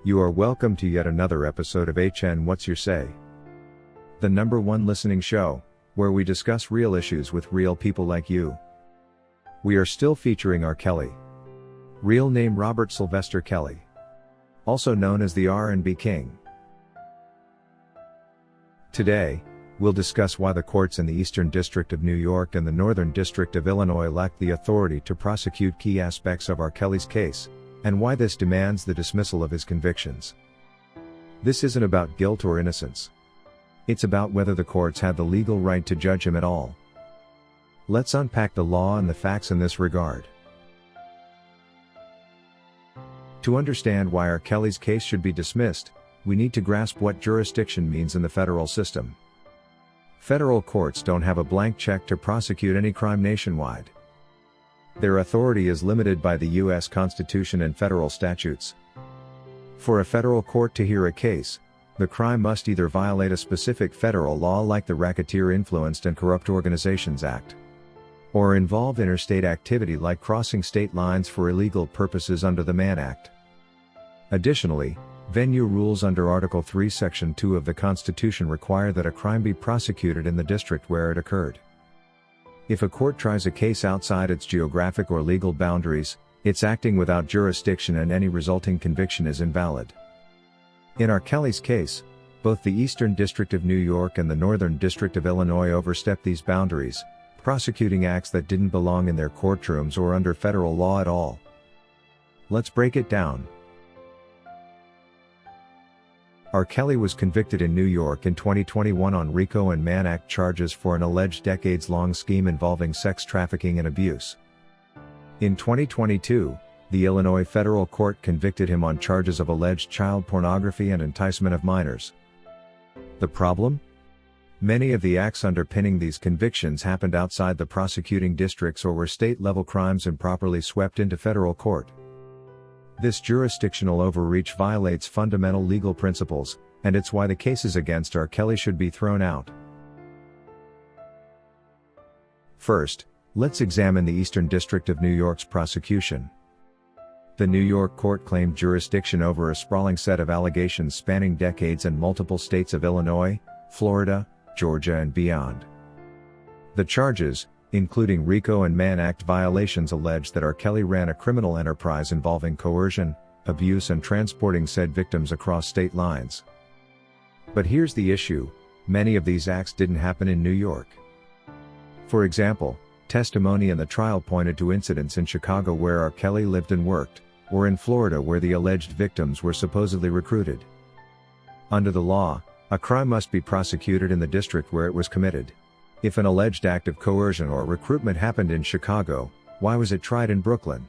You are welcome to yet another episode of HN What's Your Say? The #1 listening show, where we discuss real issues with real people like you. We are still featuring R. Kelly. Real name Robert Sylvester Kelly. Also known as the R&B King. Today, we'll discuss why the courts in the Eastern District of New York and the Northern District of Illinois lack the authority to prosecute key aspects of R. Kelly's case, and why this demands the dismissal of his convictions. This isn't about guilt or innocence. It's about whether the courts had the legal right to judge him at all. Let's unpack the law and the facts in this regard. To understand why R. Kelly's case should be dismissed, we need to grasp what jurisdiction means in the federal system. Federal courts don't have a blank check to prosecute any crime nationwide. Their authority is limited by the U.S. Constitution and federal statutes. For a federal court to hear a case, the crime must either violate a specific federal law like the Racketeer Influenced and Corrupt Organizations Act, or involve interstate activity like crossing state lines for illegal purposes under the Mann Act. Additionally, venue rules under Article 3 Section 2 of the Constitution require that a crime be prosecuted in the district where it occurred. If a court tries a case outside its geographic or legal boundaries, it's acting without jurisdiction and any resulting conviction is invalid. In R. Kelly's case, both the Eastern District of New York and the Northern District of Illinois overstepped these boundaries, prosecuting acts that didn't belong in their courtrooms or under federal law at all. Let's break it down. R. Kelly was convicted in New York in 2021 on RICO and Mann Act charges for an alleged decades-long scheme involving sex trafficking and abuse. In 2022, the Illinois federal court convicted him on charges of alleged child pornography and enticement of minors. The problem? Many of the acts underpinning these convictions happened outside the prosecuting districts or were state-level crimes improperly swept into federal court. This jurisdictional overreach violates fundamental legal principles, and it's why the cases against R. Kelly should be thrown out. First, let's examine the Eastern District of New York's prosecution. The New York court claimed jurisdiction over a sprawling set of allegations spanning decades and multiple states of Illinois, Florida, Georgia and beyond. The charges, including RICO and Mann Act violations, allege that R. Kelly ran a criminal enterprise involving coercion, abuse and transporting said victims across state lines. But here's the issue: many of these acts didn't happen in New York. For example, testimony in the trial pointed to incidents in Chicago where R. Kelly lived and worked, or in Florida where the alleged victims were supposedly recruited. Under the law, a crime must be prosecuted in the district where it was committed. If an alleged act of coercion or recruitment happened in Chicago, why was it tried in Brooklyn?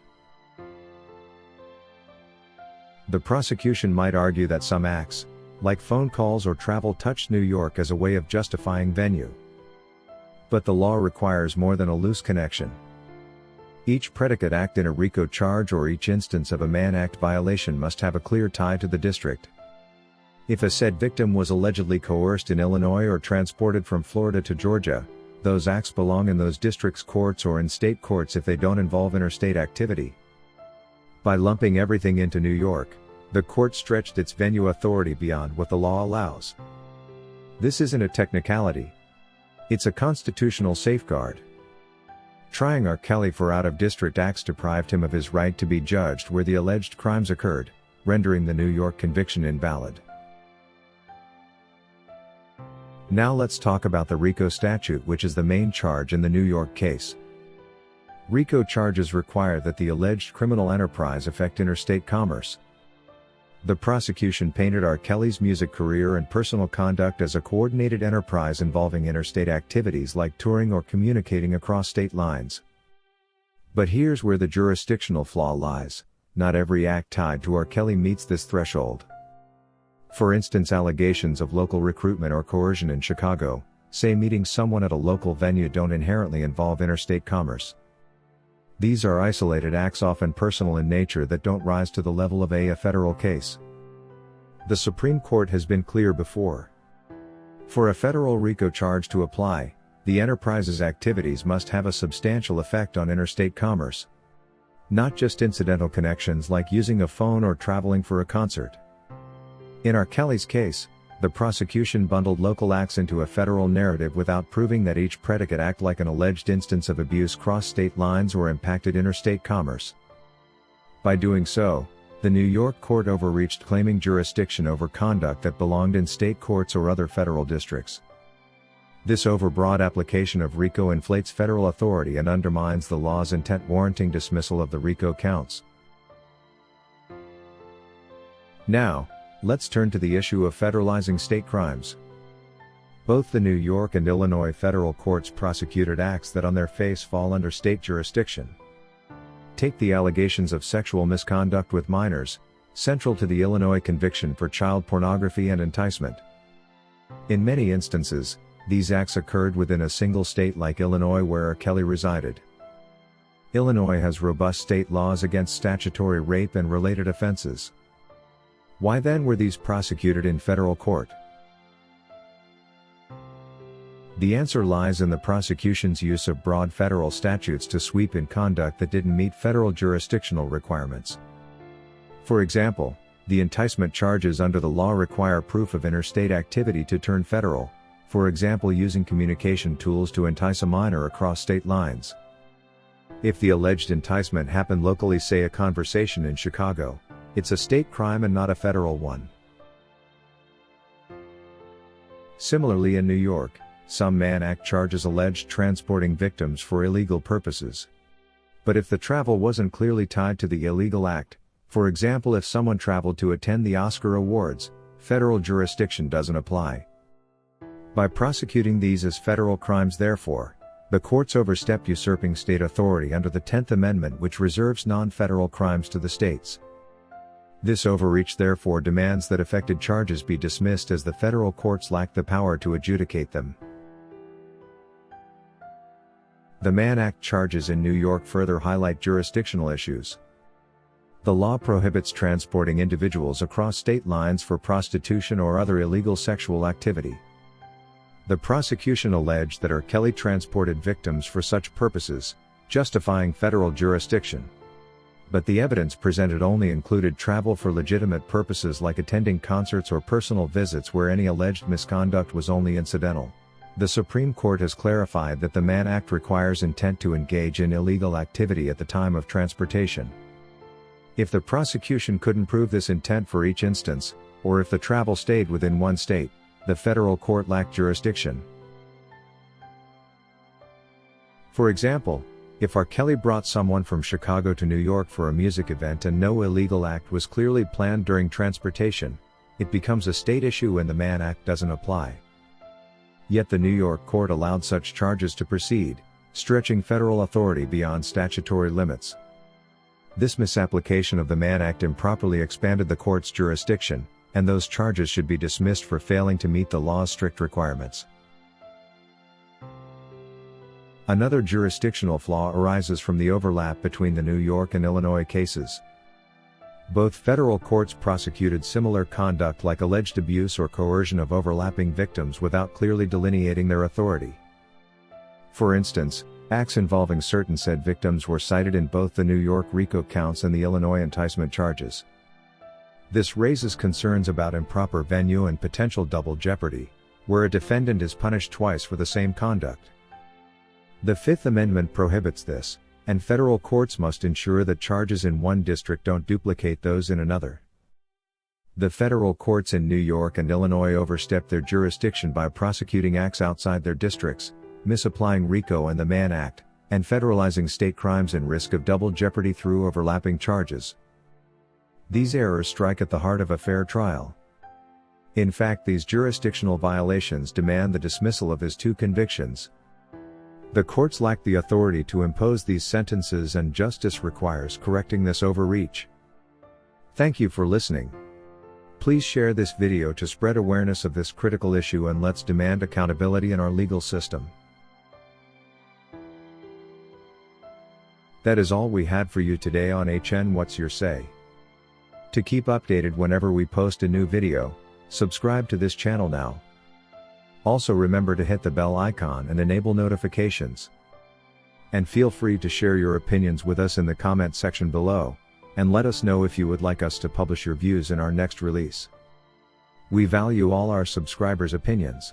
The prosecution might argue that some acts, like phone calls or travel, touched New York as a way of justifying venue. But the law requires more than a loose connection. Each predicate act in a RICO charge or each instance of a Mann Act violation must have a clear tie to the district. If a said victim was allegedly coerced in Illinois or transported from Florida to Georgia, those acts belong in those districts' courts or in state courts if they don't involve interstate activity. By lumping everything into New York, the court stretched its venue authority beyond what the law allows. This isn't a technicality. It's a constitutional safeguard. Trying R. Kelly for out-of-district acts deprived him of his right to be judged where the alleged crimes occurred, rendering the New York conviction invalid. Now let's talk about the RICO statute, which is the main charge in the New York case. RICO charges require that the alleged criminal enterprise affect interstate commerce. The prosecution painted R. Kelly's music career and personal conduct as a coordinated enterprise involving interstate activities like touring or communicating across state lines. But here's where the jurisdictional flaw lies: not every act tied to R. Kelly meets this threshold. For instance, allegations of local recruitment or coercion in Chicago, say meeting someone at a local venue, don't inherently involve interstate commerce. These are isolated acts, often personal in nature, that don't rise to the level of a federal case. The Supreme Court has been clear before. For a federal RICO charge to apply, the enterprise's activities must have a substantial effect on interstate commerce. Not just incidental connections like using a phone or traveling for a concert. In R. Kelly's case, the prosecution bundled local acts into a federal narrative without proving that each predicate act like an alleged instance of abuse crossed state lines or impacted interstate commerce. By doing so, the New York court overreached, claiming jurisdiction over conduct that belonged in state courts or other federal districts. This overbroad application of RICO inflates federal authority and undermines the law's intent, warranting dismissal of the RICO counts. Now, let's turn to the issue of federalizing state crimes. Both the New York and Illinois federal courts prosecuted acts that on their face fall under state jurisdiction. Take the allegations of sexual misconduct with minors, central to the Illinois conviction for child pornography and enticement. In many instances, these acts occurred within a single state like Illinois, where R. Kelly resided. Illinois has robust state laws against statutory rape and related offenses. Why then were these prosecuted in federal court? The answer lies in the prosecution's use of broad federal statutes to sweep in conduct that didn't meet federal jurisdictional requirements. For example, the enticement charges under the law require proof of interstate activity to turn federal, for example using communication tools to entice a minor across state lines. If the alleged enticement happened locally, say a conversation in Chicago, it's a state crime and not a federal one. Similarly, in New York, some Mann Act charges alleged transporting victims for illegal purposes. But if the travel wasn't clearly tied to the illegal act, for example if someone traveled to attend the Oscar Awards, federal jurisdiction doesn't apply. By prosecuting these as federal crimes, therefore, the courts overstepped usurping state authority under the 10th Amendment, which reserves non-federal crimes to the states. This overreach therefore demands that affected charges be dismissed, as the federal courts lack the power to adjudicate them. The Mann Act charges in New York further highlight jurisdictional issues. The law prohibits transporting individuals across state lines for prostitution or other illegal sexual activity. The prosecution alleged that R. Kelly transported victims for such purposes, justifying federal jurisdiction. But the evidence presented only included travel for legitimate purposes like attending concerts or personal visits, where any alleged misconduct was only incidental. The Supreme Court has clarified that the Mann Act requires intent to engage in illegal activity at the time of transportation. If the prosecution couldn't prove this intent for each instance, or if the travel stayed within one state, the federal court lacked jurisdiction. For example, if R. Kelly brought someone from Chicago to New York for a music event and no illegal act was clearly planned during transportation, it becomes a state issue and the Mann Act doesn't apply. Yet the New York court allowed such charges to proceed, stretching federal authority beyond statutory limits. This misapplication of the Mann Act improperly expanded the court's jurisdiction, and those charges should be dismissed for failing to meet the law's strict requirements. Another jurisdictional flaw arises from the overlap between the New York and Illinois cases. Both federal courts prosecuted similar conduct like alleged abuse or coercion of overlapping victims without clearly delineating their authority. For instance, acts involving certain said victims were cited in both the New York RICO counts and the Illinois enticement charges. This raises concerns about improper venue and potential double jeopardy, where a defendant is punished twice for the same conduct. The Fifth Amendment prohibits this, and federal courts must ensure that charges in one district don't duplicate those in another. The federal courts in New York and Illinois overstepped their jurisdiction by prosecuting acts outside their districts, misapplying RICO and the Mann Act, and federalizing state crimes in risk of double jeopardy through overlapping charges. These errors strike at the heart of a fair trial. In fact, these jurisdictional violations demand the dismissal of his two convictions. The courts lack the authority to impose these sentences, and justice requires correcting this overreach. Thank you for listening. Please share this video to spread awareness of this critical issue, and let's demand accountability in our legal system. That is all we had for you today on HN What's Your Say. To keep updated whenever we post a new video, subscribe to this channel now. Also remember to hit the bell icon and enable notifications. And feel free to share your opinions with us in the comment section below, and let us know if you would like us to publish your views in our next release. We value all our subscribers' opinions.